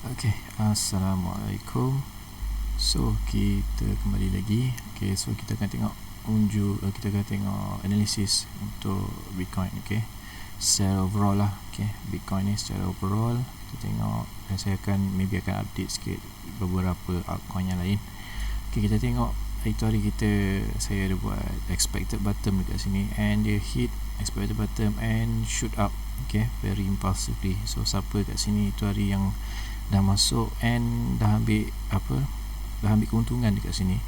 Okay, Assalamualaikum. So kita kembali lagi. Okay, so kita akan tengok kita akan tengok analisis untuk Bitcoin. Okay, secara overall lah. Okay, Bitcoin ni secara overall kita tengok, dan saya akan update sikit beberapa altcoin yang lain. Okay, kita tengok itu hari saya ada buat expected bottom dekat sini, and dia hit expected bottom and shoot up. Okay, very impulsively. So siapa kat sini itu hari yang dah masuk and dah ambil keuntungan dekat sini.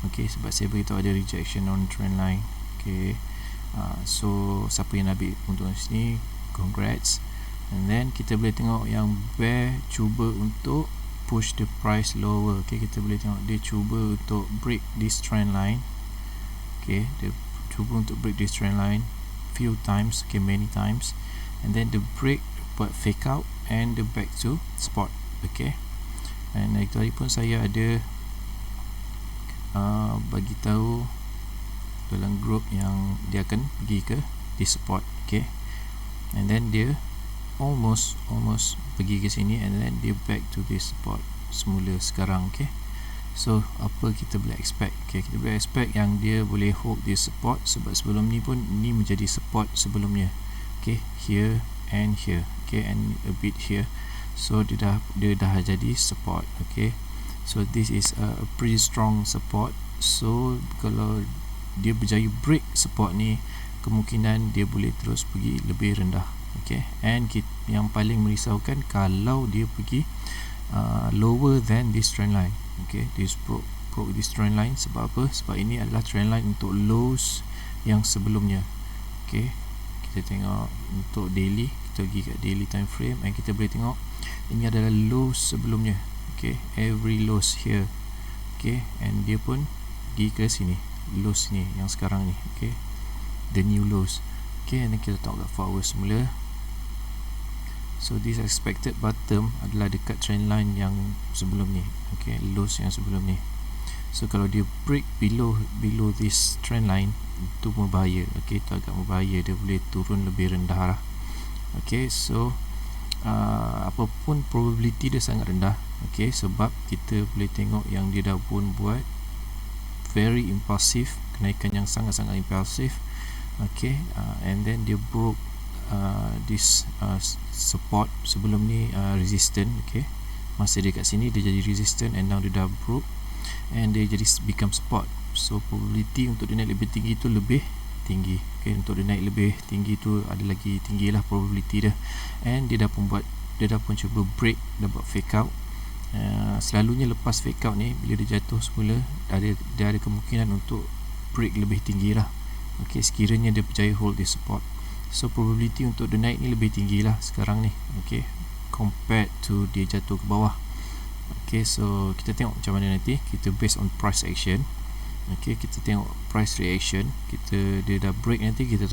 Okay, sebab saya beritahu ada rejection on trend line. Okay, so siapa yang ambil keuntungan sini, congrats. And then kita boleh tengok yang bear cuba untuk push the price lower. Okay, kita boleh tengok dia cuba untuk break this trend line. Okay, dia cuba untuk break this trend line few times, okay, many times, and then the break buat fake out and the back to spot. Okay, and itu hari pun saya ada bagi tahu dalam group yang dia akan pergi ke di support. Okay, and then dia almost pergi ke sini, and then dia back to this support semula sekarang. Okay, so apa kita boleh expect? Okay, kita boleh expect yang dia boleh hold this support, sebab sebelum ni pun ni menjadi support sebelumnya. Okay, here and here, okay, and a bit here. So dia dah jadi support. Okay, so this is a pretty strong support. So kalau dia berjaya break support ni, kemungkinan dia boleh terus pergi lebih rendah. Okay, and yang paling merisaukan kalau dia pergi lower than this trend line. Okay, this broke this trend line. Sebab apa? Sebab ini adalah trend line untuk lows yang sebelumnya. Okay, kita tengok untuk daily, kita pergi kat daily time frame, and kita boleh tengok ini adalah lows sebelumnya. Okay, every lows here. Okay, and dia pun pergi ke sini, lows ni yang sekarang ni. Okay, the new lows. Okay, and then kita tengok kat 4 hours semula. So this expected bottom adalah dekat trend line yang sebelum ni. Okay, lows yang sebelum ni. So kalau dia break below this trend line, itu berbahaya. Okay, itu agak berbahaya, dia boleh turun lebih rendah lah. Okay, so apapun probability dia sangat rendah. Okay, sebab kita boleh tengok yang dia dah pun buat very impulsive, kenaikan yang sangat-sangat impulsive. Okay, and then dia broke this support sebelum ni, resistant. Okay, masa dia kat sini dia jadi resistant, and now dia dah broke and dia jadi become support. So probability untuk dia naik lebih tinggi tu lebih tinggi. Okay, untuk dia naik lebih tinggi tu ada lagi tinggi lah probability dia. And dia dah pun cuba break, dah buat fake out. Selalunya lepas fake out ni, bila dia jatuh semula, dia ada kemungkinan untuk break lebih tinggi lah. Okay, sekiranya dia berjaya hold this support. So probability untuk dia naik ni lebih tinggi lah sekarang ni. Okay, compared to dia jatuh ke bawah. Okay, so kita tengok macam mana nanti. Kita based on price action. Okay, kita tengok price reaction. Dia dah break nanti, kita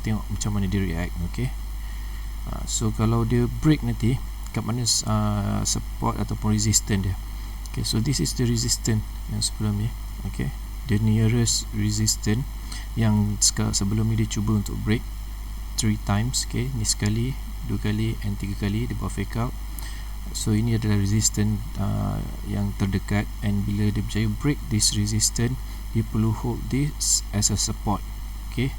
tengok macam mana dia react. Okay, so kalau dia break nanti, kat mana support ataupun resistance dia. Okay, so this is the resistance yang sebelum ni. Okay, the nearest resistance yang sebelum ni dia cuba untuk break 3 times. Okay, ni sekali, 2 kali and 3 kali dia buat fake out. So ini adalah resistance yang terdekat, and bila dia berjaya break this resistance, dia perlu hold this as a support. Okay,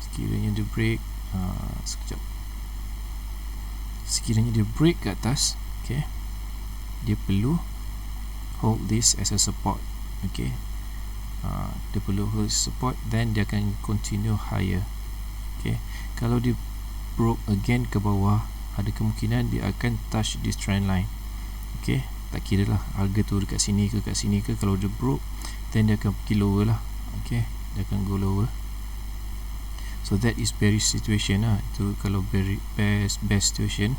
sekiranya dia break sekiranya dia break ke atas, okay, dia perlu hold this as a support. Okay, dia perlu hold support, then dia akan continue higher. Okay, kalau dia broke again ke bawah, ada kemungkinan dia akan touch this trend line. Okay, tak kira lah harga tu dekat sini ke kat sini ke, kalau dia broke, then dia akan pergi lower lah. Okay, dia akan go lower. So that is bearish situation lah. Itu kalau best situation.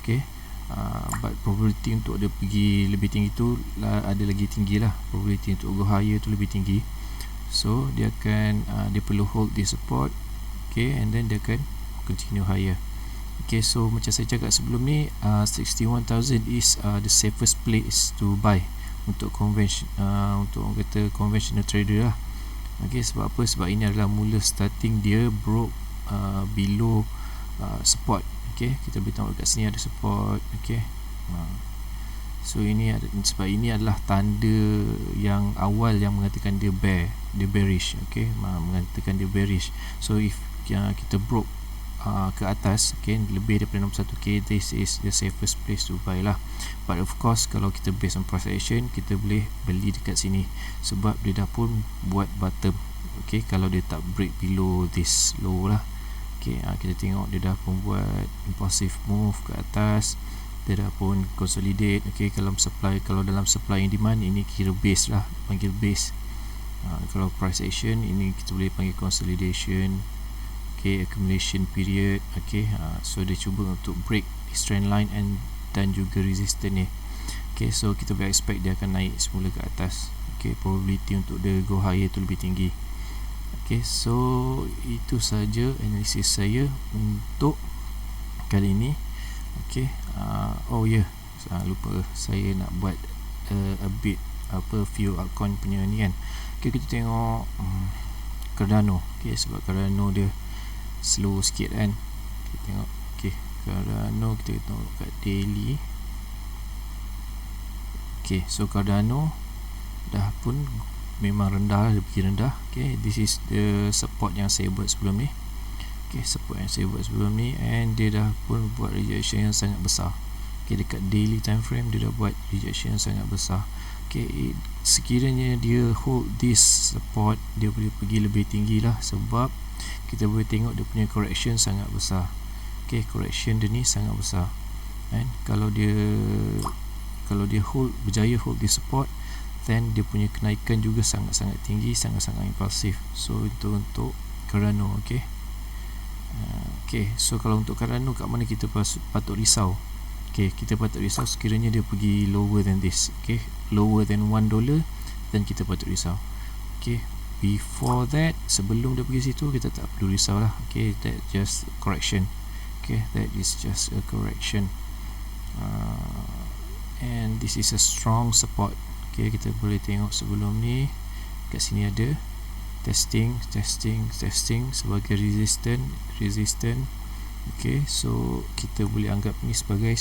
Okay, but probability untuk dia pergi lebih tinggi tu ada lagi tinggi lah. Probability untuk go higher tu lebih tinggi. So dia akan dia perlu hold this support. Okay, and then dia akan continue higher. Okay, so macam saya cakap sebelum ni, 61,000 is the safest place to buy untuk untuk orang kata conventional trader lah. Okay, sebab apa? Sebab ini adalah mula starting dia broke below support. Okay, kita boleh tengok kat sini ada support. Okay, So ini sebab ini adalah tanda yang awal yang mengatakan dia bearish, okay, mengatakan dia bearish. So if kita broke ke atas, okay, lebih daripada 61k, this is the safest place to buy lah. But of course kalau kita based on price action, kita boleh beli dekat sini sebab dia dah pun buat bottom, okay, kalau dia tak break below this low lah. Okay, kita tengok dia dah pun buat impulsive move ke atas, dia dah pun consolidate. Okay, kalau dalam supply and demand, ini kira base lah, panggil base. Kalau price action, ini kita boleh panggil consolidation, okay, accumulation period. Okay, so dia cuba untuk break this trend line dan juga resistance ni. Okay, so kita boleh expect dia akan naik semula ke atas. Okay, probability untuk dia go higher tu lebih tinggi. Okay, so itu saja analisis saya untuk kali ini. Okay, lupa saya nak buat a bit few altcoin punya ni kan. Okay, kita tengok Cardano. Okay, sebab Cardano dia slow sikit kan. Kita tengok, okay, Cardano kita tengok kat daily. Okay, so Cardano dah pun memang rendah, lebih rendah. Okay, this is the support yang saya buat sebelum ni. Okay, support yang saya buat sebelum ni, and dia dah pun buat rejection yang sangat besar. Okay, dekat daily time frame dia dah buat rejection yang sangat besar. Okay, sekiranya dia hold this support, dia boleh pergi lebih tinggi lah, sebab kita boleh tengok dia punya correction sangat besar. Okay, correction dia ni sangat besar, and kalau dia berjaya hold this support, then dia punya kenaikan juga sangat-sangat tinggi, sangat-sangat impulsif. So itu untuk Cardano. Okay, so kalau untuk Cardano, kat mana kita patut risau? Okay, kita patut risau sekiranya dia pergi lower than this. Okay, lower than $1, dan kita patut risau. Okay, before that, sebelum dia pergi situ, kita tak perlu risau lah. Okay, that just correction. Okay, that is just a correction, and this is a strong support. Okay, kita boleh tengok sebelum ni kat sini ada testing sebagai resistant. Okay, so kita boleh anggap ni sebagai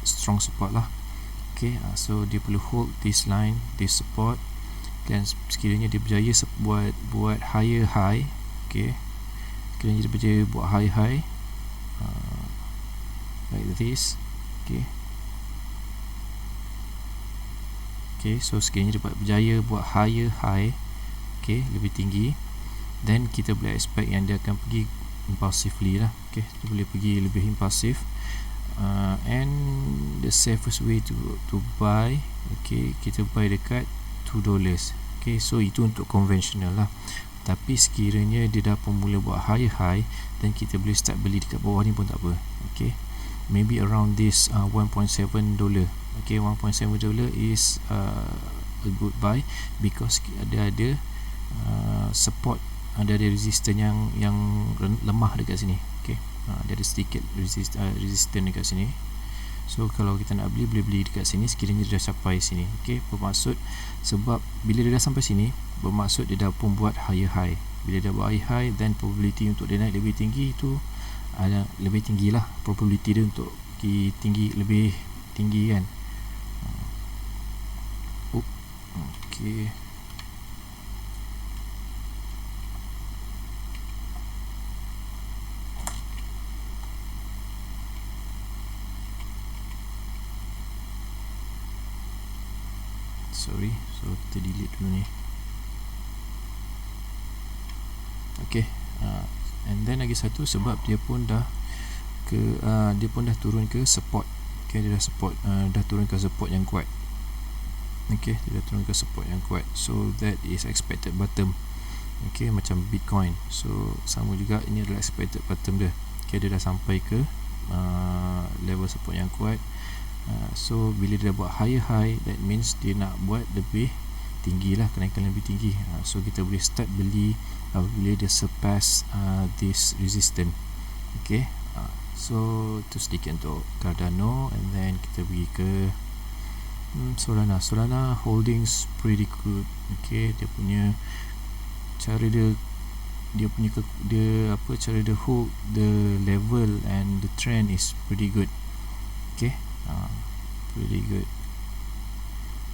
strong support lah. Okay, so dia perlu hold this line, this support, dan sekiranya dia berjaya buat higher high, okay, sekiranya dia berjaya buat high like this. Okay, so sekiranya dia berjaya buat higher high, okay, lebih tinggi, then kita boleh expect yang dia akan pergi impulsively lah. Okay, dia boleh pergi lebih impulsif, and the safest way to buy, okay, kita buy dekat $2. Okay, so itu untuk konvensional lah. Tapi sekiranya dia dah pun mula buat higher high, then kita boleh start beli dekat bawah ni pun tak apa. Okay, maybe around this $1.7. Okay, $1.7 is a good buy, because ada support, ada resistance yang lemah dekat sini. Okay, ada sedikit resistance dekat sini. So kalau kita nak beli, boleh beli dekat sini sekiranya dia dah sampai sini. Okay, bermaksud, sebab bila dia dah sampai sini, bermaksud dia dah pun buat higher high. Bila dia buat higher high, then probability untuk dia naik lebih tinggi itu lebih tinggi lah. Probability dia untuk lebih tinggi kan. Okay, sorry, so kita delete dulu ni. Okay, and then lagi satu, sebab dia pun dah turun ke support. Okay, dia dah turun ke support yang kuat. Okay, dia dah turun ke support yang kuat, so that is expected bottom. Okay, macam Bitcoin, so sama juga, ini adalah expected bottom dia. Okay, dia dah sampai ke level support yang kuat. So bila dia dah buat higher high, that means dia nak buat lebih tinggi lah, kenaikan lebih tinggi. So kita boleh start beli bila dia surpass this resistance. Okay, so itu sedikit untuk Cardano, and then kita pergi ke Solana holdings pretty good. Okay, dia punya cara cara dia hold the level and the trend is pretty good. Okay, pretty good.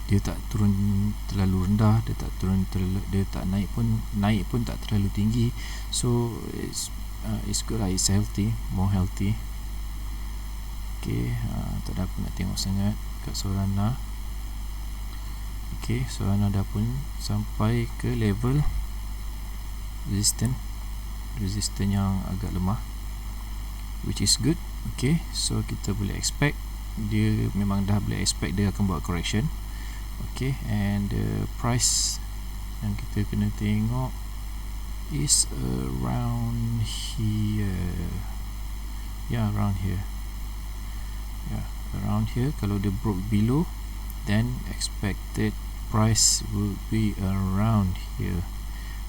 Dia tak turun terlalu rendah, dia tak turun terlalu, dia tak naik pun tak terlalu tinggi. So it's good lah, it's healthy, more healthy. Okay, tak ada apa nak tengok sangat kat Solana. Okay, Solana dah pun sampai ke level resistance yang agak lemah, which is good. Okay, so kita boleh expect, dia memang dah boleh expect dia akan buat correction. Okay, and the price yang kita kena tengok is around here. Around here. Around here. Kalau dia broke below, then expected price will be around here.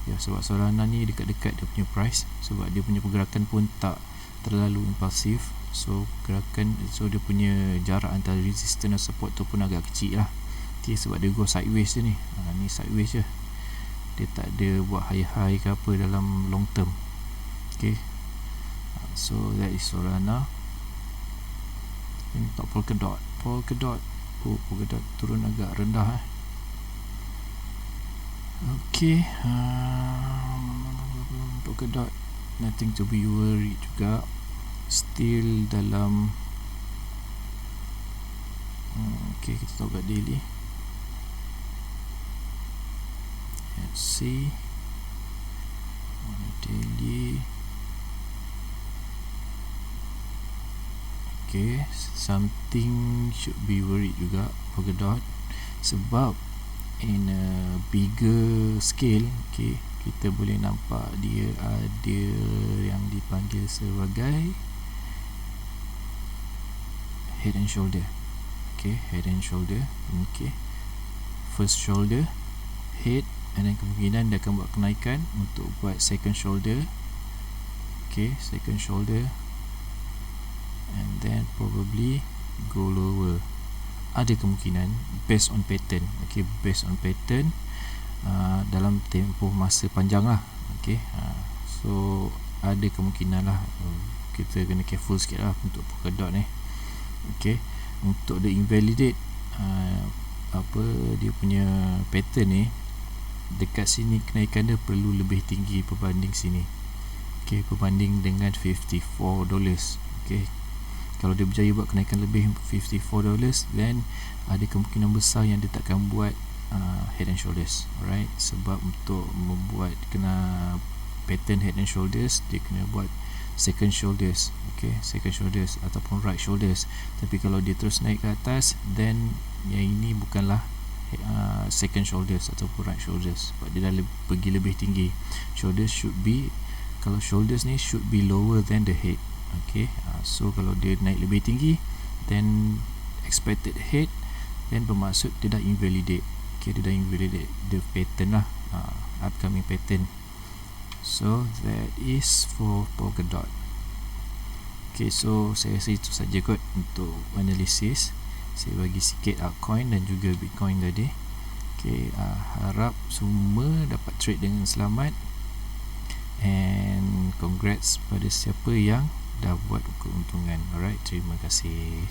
Sebab Solana ni dekat-dekat dia punya price, sebab dia punya pergerakan pun tak terlalu impulsif. So dia punya jarak antara resistance dan support tu pun agak kecil lah. Sebab dia go sideways je ni. Ni sideways je, dia tak ada buat high ke apa dalam long term. Okay, so that is Solana. Ini untuk Polkadot. Polkadot turun agak rendah. Okay, Polkadot nothing to be worried juga, still dalam okay, kita tahu kat daily. Let's see on a daily. Okay, something should be worried juga Polkadot, sebab in a bigger scale, okay, kita boleh nampak dia ada yang dipanggil sebagai head and shoulder. Okay, head and shoulder. Okay, first shoulder, head, and then kemungkinan dia akan buat kenaikan untuk buat second shoulder. Okay, second shoulder, and then probably go lower. Ada kemungkinan based on pattern. Okay, based on pattern dalam tempoh masa panjang lah. Okay, so ada kemungkinan lah. Kita kena careful sikit lah untuk Polkadot ni. Okay, untuk the invalidate dia punya pattern ni, dekat sini kenaikan dia perlu lebih tinggi berbanding sini. Okay, berbanding dengan $54. Okay, kalau dia berjaya buat kenaikan lebih $54, then ada kemungkinan besar yang dia takkan buat head and shoulders. Alright, sebab untuk membuat kena pattern head and shoulders, dia kena buat second shoulders. Okay, second shoulders ataupun right shoulders. Tapi kalau dia terus naik ke atas, then yang ini bukanlah second shoulders ataupun right shoulders, sebab dia dah pergi lebih tinggi. Kalau shoulders ni should be lower than the head. Okay, so kalau dia naik lebih tinggi, then expected head, then bermaksud dia dah invalidate. Okay, dia dah invalidate the pattern lah, upcoming pattern. So that is for Polkadot. Okay, so saya rasa itu saja kot untuk analisis. Saya bagi sikit altcoin dan juga Bitcoin tadi. Okay, harap semua dapat trade dengan selamat, and congrats pada siapa yang dah buat keuntungan. Alright, terima kasih.